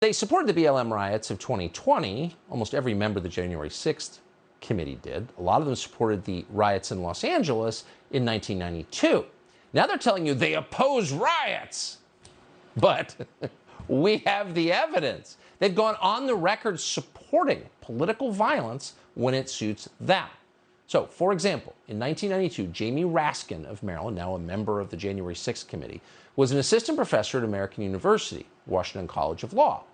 They supported the BLM riots of 2020. Almost every member of the January 6th committee did. A lot of them supported the riots in Los Angeles in 1992. Now they're telling you they oppose riots. But we have the evidence. They've gone on the record supporting political violence when it suits them. So, for example, in 1992, Jamie Raskin of Maryland, now a member of the January 6th committee, was an assistant professor at American University, Washington College of Law.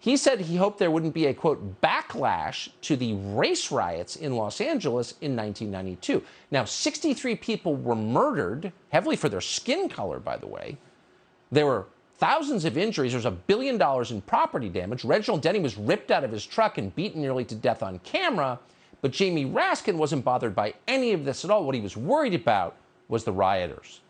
He said he hoped there wouldn't be a, quote, backlash to the race riots in Los Angeles in 1992. Now, 63 people were murdered, heavily for their skin color, by the way. There were thousands of injuries. There was $1 billion in property damage. Reginald Denny was ripped out of his truck and beaten nearly to death on camera. But Jamie Raskin wasn't bothered by any of this at all. What he was worried about was the rioters.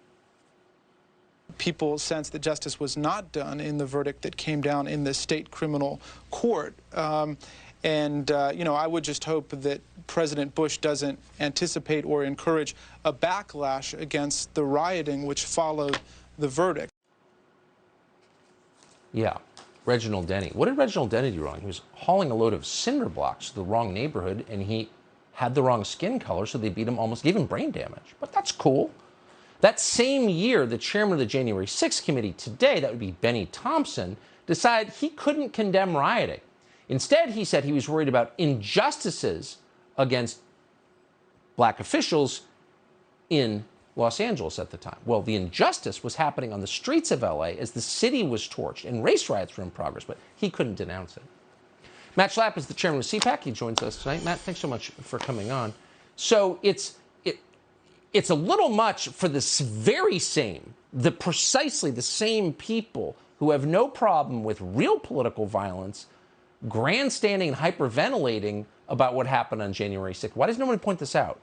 People sense that justice was not done in the verdict that came down in the state criminal court. I would just hope that President Bush doesn't anticipate or encourage a backlash against the rioting which followed the verdict. Yeah, Reginald Denny. What did Reginald Denny do wrong? He was hauling a load of cinder blocks to the wrong neighborhood, and he had the wrong skin color, so they beat him, almost gave him brain damage. But that's cool. That same year, the chairman of the January 6th committee today, that would be Benny Thompson, decided he couldn't condemn rioting. Instead, he said he was worried about injustices against black officials in Los Angeles at the time. Well, the injustice was happening on the streets of LA as the city was torched and race riots were in progress, but he couldn't denounce it. Matt Schlapp is the chairman of CPAC. He joins us tonight. Matt, thanks so much for coming on. So it's a little much for precisely the same people who have no problem with real political violence, grandstanding and hyperventilating about what happened on January 6th. Why does no one point this out?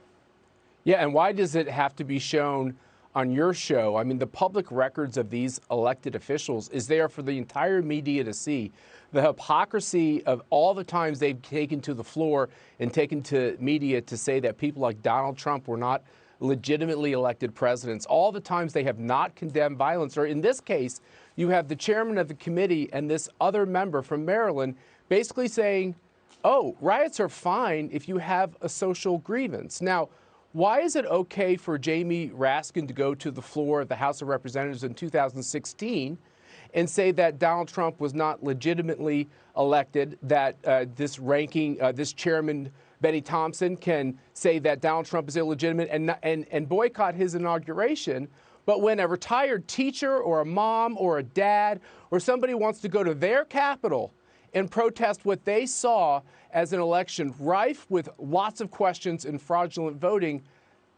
Yeah, and why does it have to be shown on your show? I mean, the public records of these elected officials is there for the entire media to see. The hypocrisy of all the times they've taken to the floor and taken to media to say that people like Donald Trump were not legitimately elected presidents, all the times they have not condemned violence, or in this case, you have the chairman of the committee and this other member from Maryland basically saying, oh, riots are fine if you have a social grievance. Now, why is it okay for Jamie Raskin to go to the floor of the House of Representatives in 2016 and say that Donald Trump was not legitimately elected, that this chairman, Benny Thompson, can say that Donald Trump is illegitimate and boycott his inauguration, but when a retired teacher or a mom or a dad or somebody wants to go to their capital and protest what they saw as an election rife with lots of questions and fraudulent voting,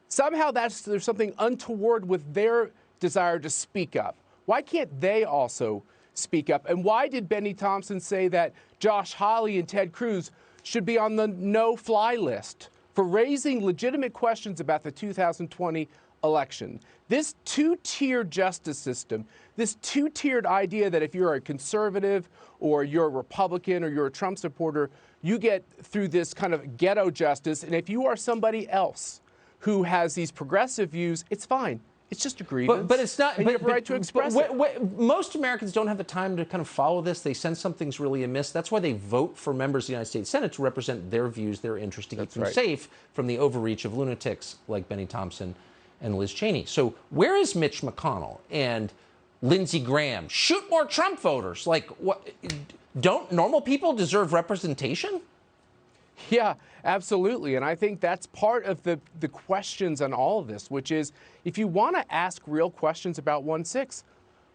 somehow there's something untoward with their desire to speak up. Why can't they also speak up? And why did Benny Thompson say that Josh Hawley and Ted Cruz should be on the no-fly list for raising legitimate questions about the 2020 election? This two-tiered justice system, this two-tiered idea that if you're a conservative or you're a Republican or you're a Trump supporter, you get through this kind of ghetto justice. And if you are somebody else who has these progressive views, it's fine. It's just a grievance. But it's not. And you have a right to express it. Most Americans don't have the time to kind of follow this. They sense something's really amiss. That's why they vote for members of the United States Senate to represent their views, their interests, to keep them safe from the overreach of lunatics like Benny Thompson and Liz Cheney. So where is Mitch McConnell and Lindsey Graham? Shoot more Trump voters. Like, what? Don't normal people deserve representation? Yeah, absolutely. And I think that's part of the questions on all of this, which is if you want to ask real questions about 1-6,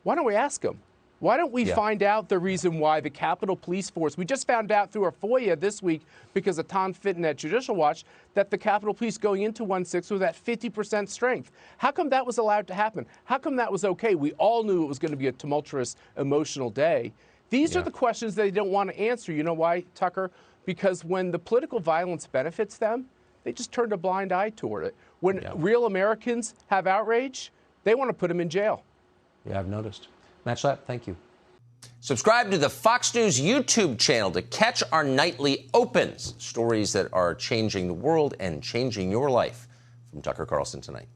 why don't we ask them? Why don't we find out the reason why the Capitol Police Force, we just found out through our FOIA this week because of Tom Fitton at Judicial Watch, that the Capitol Police going into 1-6 was at 50% strength. How come that was allowed to happen? How come that was okay? We all knew it was going to be a tumultuous, emotional day. These are the questions they don't want to answer. You know why, Tucker? Because when the political violence benefits them, they just turn a blind eye toward it. When real Americans have outrage, they want to put them in jail. Yeah, I've noticed. Matt Schlapp, thank you. Subscribe to the Fox News YouTube channel to catch our nightly opens, stories that are changing the world and changing your life. From Tucker Carlson Tonight.